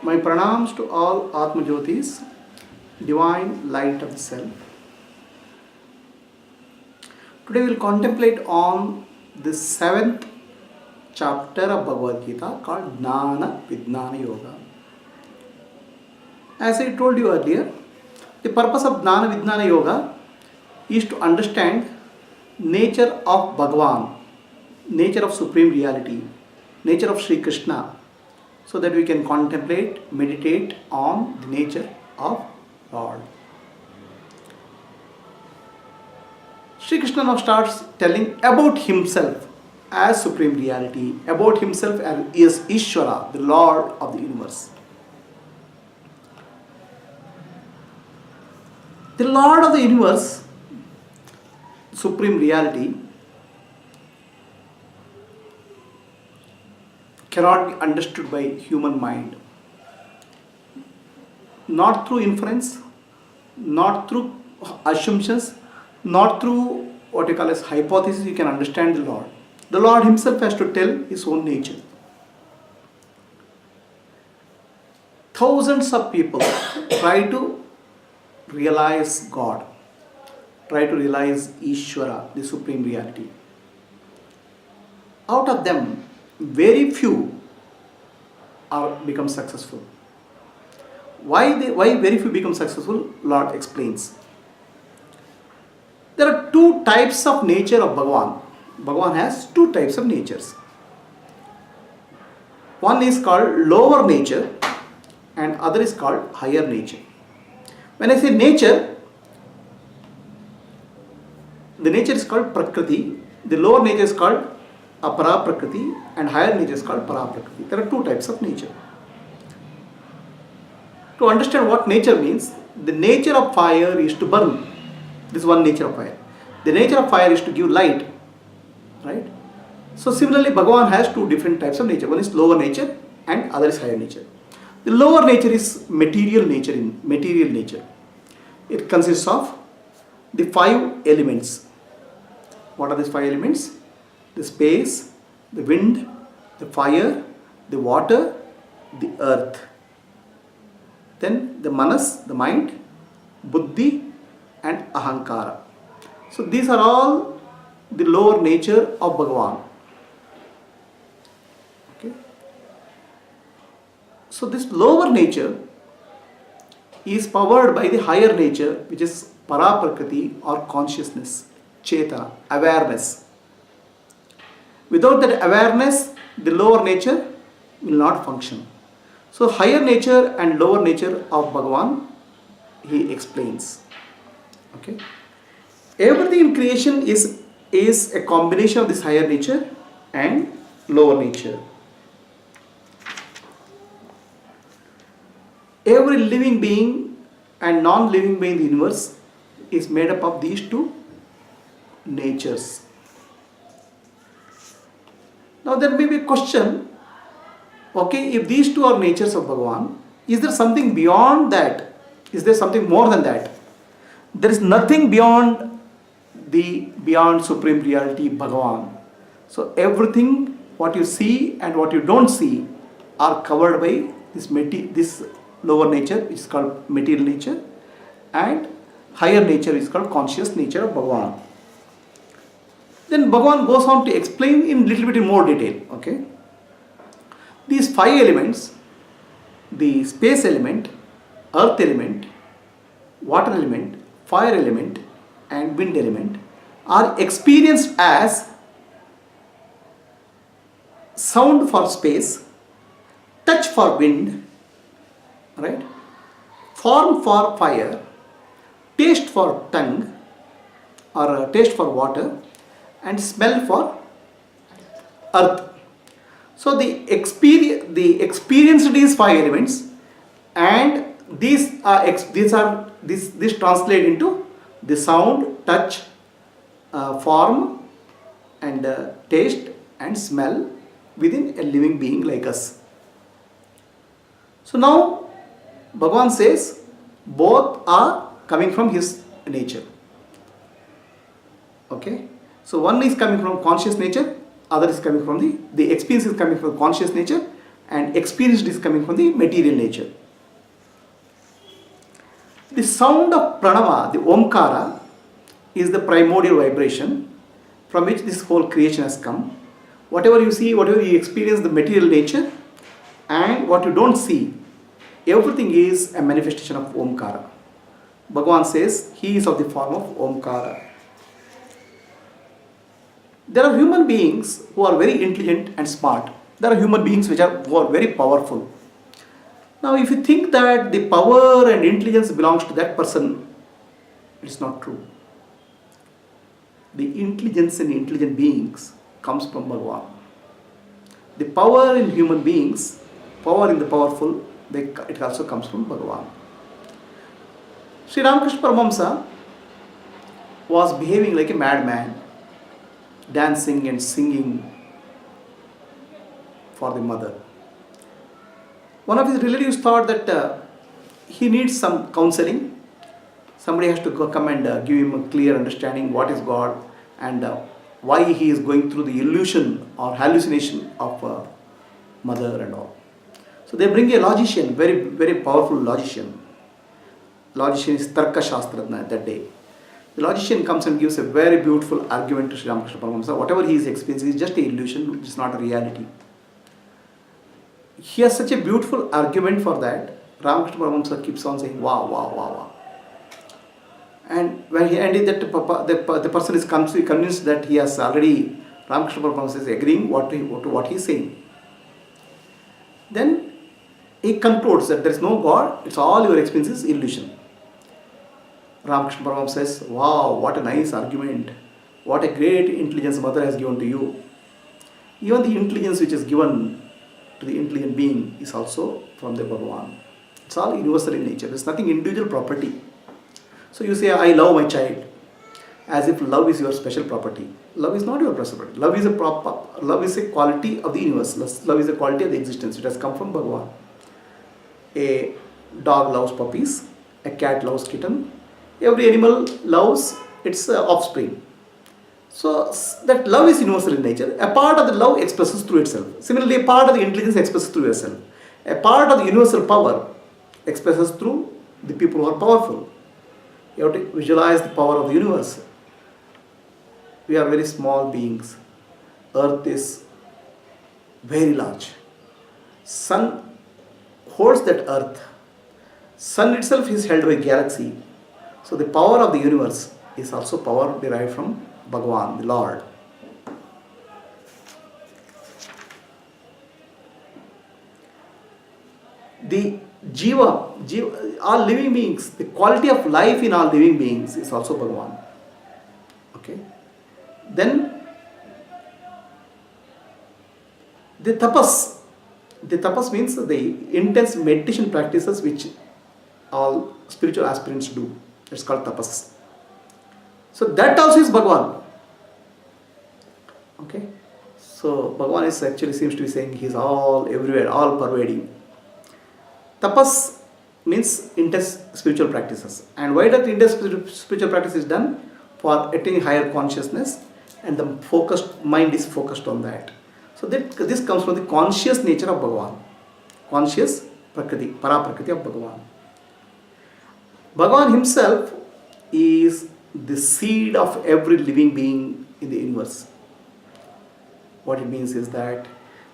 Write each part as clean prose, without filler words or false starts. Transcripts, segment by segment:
My pranams to all Atma Jyotis, divine light of the self. Today we will contemplate on the seventh chapter of Bhagavad Gita called Jnana Vijnana Yoga. As I told you earlier, the purpose of Jnana Vijnana Yoga is to understand nature of Bhagavan, nature of Supreme Reality, nature of Sri Krishna, so that we can contemplate, meditate on the nature of Lord. Sri Krishna now starts telling about himself as Supreme Reality, about himself as Ishvara, the Lord of the universe. The Lord of the universe, Supreme Reality, cannot be understood by human mind. Not through inference, not through assumptions, not through what you call as hypothesis, you can understand the Lord. The Lord himself has to tell his own nature. Thousands of people try to realize God, try to realize Ishvara, the Supreme Reality. Out of them, very few become successful. Why very few become successful? Lord explains. There are two types of nature of Bhagavan. Bhagavan has two types of natures. One is called lower nature and other is called higher nature. When I say nature, the nature is called Prakriti, the lower nature is called Apara Prakriti and higher nature is called Para Prakriti. There are two types of nature. To understand what nature means, the nature of fire is to burn. This is one nature of fire. The nature of fire is to give light. Right? So similarly, Bhagavan has two different types of nature. One is lower nature and other is higher nature. The lower nature is material nature. It consists of the five elements. What are these five elements? The space, the wind, the fire, the water, the earth. Then the manas, the mind, buddhi and ahankara. So these are all the lower nature of Bhagavan. Okay. So this lower nature is powered by the higher nature, which is Para Prakriti or consciousness, Chetana, awareness. Without that awareness, the lower nature will not function. So higher nature and lower nature of Bhagavan, he explains. Okay. Everything in creation is a combination of this higher nature and lower nature. Every living being and non-living being in the universe is made up of these two natures. Now there may be a question, okay, if these two are natures of Bhagavan, is there something beyond that? Is there something more than that? There is nothing beyond Supreme Reality Bhagavan. So everything what you see and what you don't see are covered by this lower nature, which is called material nature, and higher nature is called conscious nature of Bhagavan. Then Bhagavan goes on to explain in little bit in more detail. Okay, these five elements, the space element, earth element, water element, fire element and wind element are experienced as sound for space, touch for wind, right? Form for fire, taste for tongue or taste for water and smell for earth. So the experienced these five elements and these translate into the sound, touch, form and taste and smell within a living being like us. So now Bhagavan says both are coming from his nature. Okay. So one is coming from conscious nature, other is coming from the experience is coming from conscious nature and experienced is coming from the material nature. The sound of pranava, the omkara, is the primordial vibration from which this whole creation has come. Whatever you see, whatever you experience, the material nature, and what you don't see, everything is a manifestation of omkara. Bhagavan says he is of the form of omkara. There are human beings who are very intelligent and smart. There are human beings who are very powerful. Now, if you think that the power and intelligence belongs to that person, it is not true. The intelligence in intelligent beings comes from Bhagavan. The power in human beings, power in the powerful, it also comes from Bhagavan. Sri Ramakrishna Paramahamsa was behaving like a madman, dancing and singing for the mother. One of his relatives thought that he needs some counseling. Somebody has to come and give him a clear understanding what is God and why he is going through the illusion or hallucination of mother and all. So they bring a logician, very, very powerful logician. Logician is Tarka Shastrajna that day. The logician comes and gives a very beautiful argument to Sri Ramakrishna Paramahamsa. Whatever he is experiencing is just an illusion, it is not a reality. He has such a beautiful argument for that. Ramakrishna Paramahamsa keeps on saying, wow, wow, wow, wow. And when he ended that, the person is convinced that he has already, Ramakrishna Paramahamsa is agreeing to what he is saying. Then he concludes that there is no God, it's all your experience is illusion. Ramakrishna Paramahamsa says, wow, what a nice argument. What a great intelligence mother has given to you. Even the intelligence which is given to the intelligent being is also from the Bhagavan. It's all universal in nature. There's nothing individual property. So you say, I love my child, as if love is your special property. Love is not your special property. Love is a quality of the universe. Love is a quality of the existence. It has come from Bhagavan. A dog loves puppies. A cat loves kitten. Every animal loves its offspring. So that love is universal in nature. A part of the love expresses through itself. Similarly, a part of the intelligence expresses through yourself. A part of the universal power expresses through the people who are powerful. You have to visualize the power of the universe. We are very small beings. Earth is very large. Sun holds that earth. Sun itself is held by a galaxy. So the power of the universe is also power derived from Bhagavan, the Lord. The Jiva, all living beings, the quality of life in all living beings is also Bhagavan. Okay. Then the tapas means the intense meditation practices which all spiritual aspirants do. It's called tapas. So that also is Bhagavan. Okay. So Bhagavan is actually seems to be saying he is all everywhere, all pervading. Tapas means intense spiritual practices. And why that intense spiritual practice is done? For attaining higher consciousness, and the mind is focused on that. So this comes from the conscious nature of Bhagavan. Conscious prakriti, para prakriti of Bhagavan. Bhagavan himself is the seed of every living being in the universe. What it means is that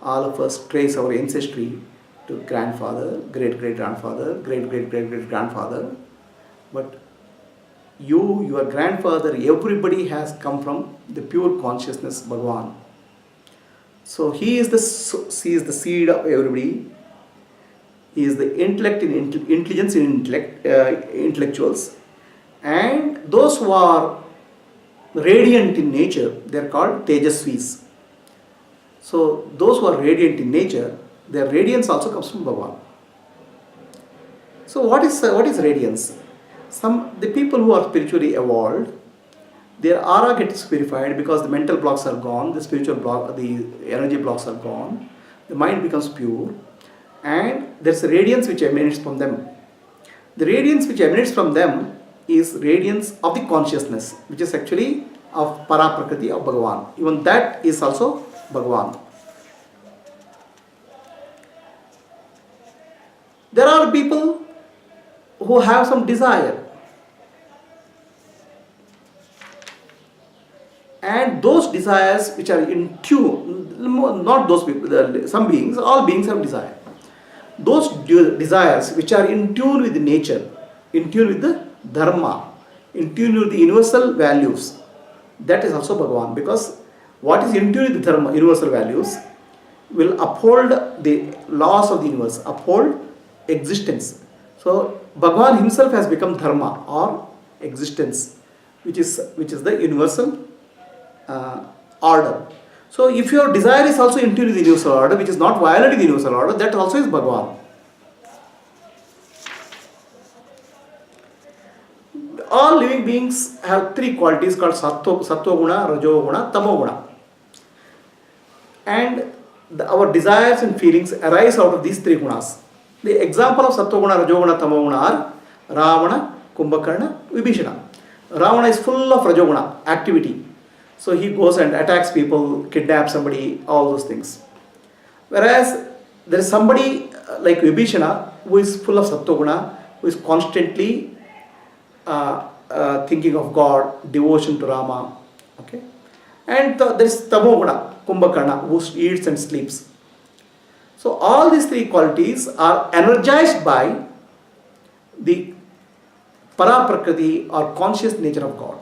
all of us trace our ancestry to grandfather, great-great-grandfather, great-great-great-great-grandfather. But your grandfather, everybody has come from the pure consciousness, Bhagavan. So he is the seed of everybody. He is the intellect in intelligence in intellectuals. And those who are radiant in nature, they are called Tejasvis. So those who are radiant in nature, their radiance also comes from Bhagavan. So what is radiance? The people who are spiritually evolved, their aura gets purified because the mental blocks are gone, the energy blocks are gone, the mind becomes pure, and there's a radiance which emanates from them. The radiance which emanates from them is radiance of the consciousness, which is actually of para prakriti of Bhagavan. Even that is also Bhagavan. There are people who have some desire, and those desires which are in tune, not those people, some beings, all beings have desire. Those desires which are in tune with nature, in tune with the dharma, in tune with the universal values, that is also Bhagavan, because what is in tune with the dharma, universal values, will uphold the laws of the universe, uphold existence. So Bhagavan himself has become dharma or existence, which is the universal order. So if your desire is also in tune with the universal order, which is not violating the universal order, that also is Bhagavan. All living beings have three qualities called sattva guna, rajo guna, tamo guna. And our desires and feelings arise out of these three gunas. The example of sattva guna, rajo guna, tamo guna are Ravana, Kumbhakarna, Vibhishana. Ravana is full of rajo guna, activity. So he goes and attacks people, kidnaps somebody, all those things. Whereas there is somebody like Vibhishana who is full of sattva guna, who is constantly thinking of God, devotion to Rama. Okay, and there is tamoguna, Kumbhakarna, who eats and sleeps. So all these three qualities are energized by the para-prakriti or conscious nature of God.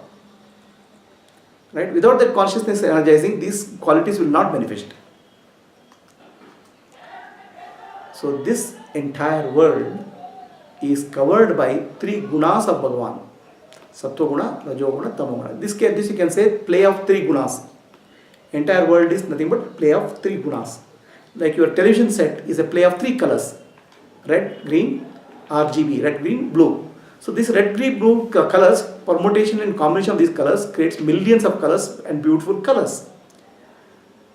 Right? Without that consciousness energizing, these qualities will not manifest. So this entire world is covered by three gunas of Bhagavan. Sattva guna, rajo guna, tamo guna. This you can say play of three gunas. Entire world is nothing but play of three gunas. Like your television set is a play of three colors. Red, green, RGB, red, green, blue. So this red, green, blue colors, permutation and combination of these colors creates millions of colors and beautiful colors.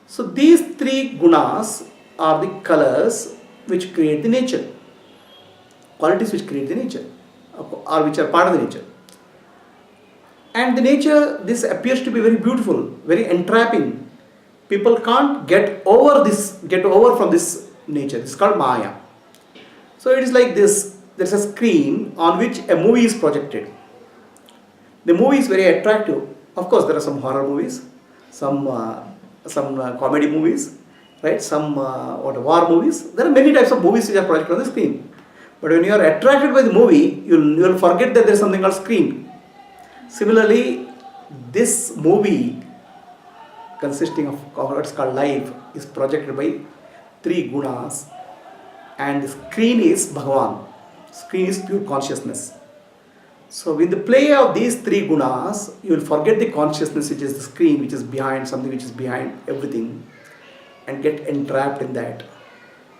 So these three gunas are the colors which create the nature. Qualities which create the nature, or which are part of the nature. And the nature, this appears to be very beautiful, very entrapping. People can't get over from this nature. It's called Maya. So it is like this. There's a screen on which a movie is projected. The movie is very attractive. Of course, there are some horror movies, some comedy movies, right? Some war movies. There are many types of movies which are projected on the screen. But when you are attracted by the movie, you will forget that there is something called screen. Similarly, this movie consisting of what's called life is projected by three gunas, and the screen is Bhagavan. Screen is pure consciousness. So with the play of these three gunas, you will forget the consciousness which is the screen, which is behind something, which is behind everything, and get entrapped in that.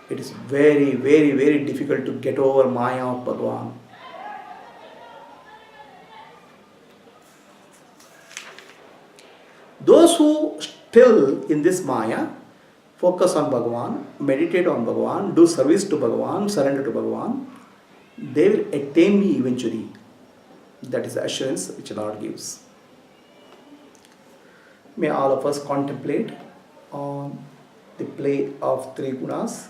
It is very, very, very difficult to get over Maya of Bhagavan. Those who still in this Maya focus on Bhagavan, meditate on Bhagavan, do service to Bhagavan, surrender to Bhagavan, they will attain me eventually. That is the assurance which the Lord gives. May all of us contemplate on the play of three gunas,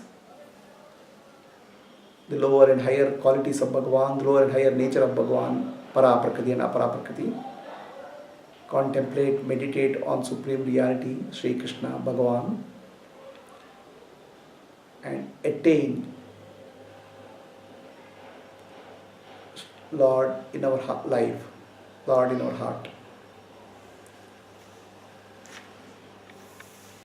the lower and higher qualities of Bhagavan, the lower and higher nature of Bhagavan, para-prakriti and apara-prakriti. Contemplate, meditate on Supreme Reality, Sri Krishna, Bhagavan, and attain Lord in our life, Lord in our heart.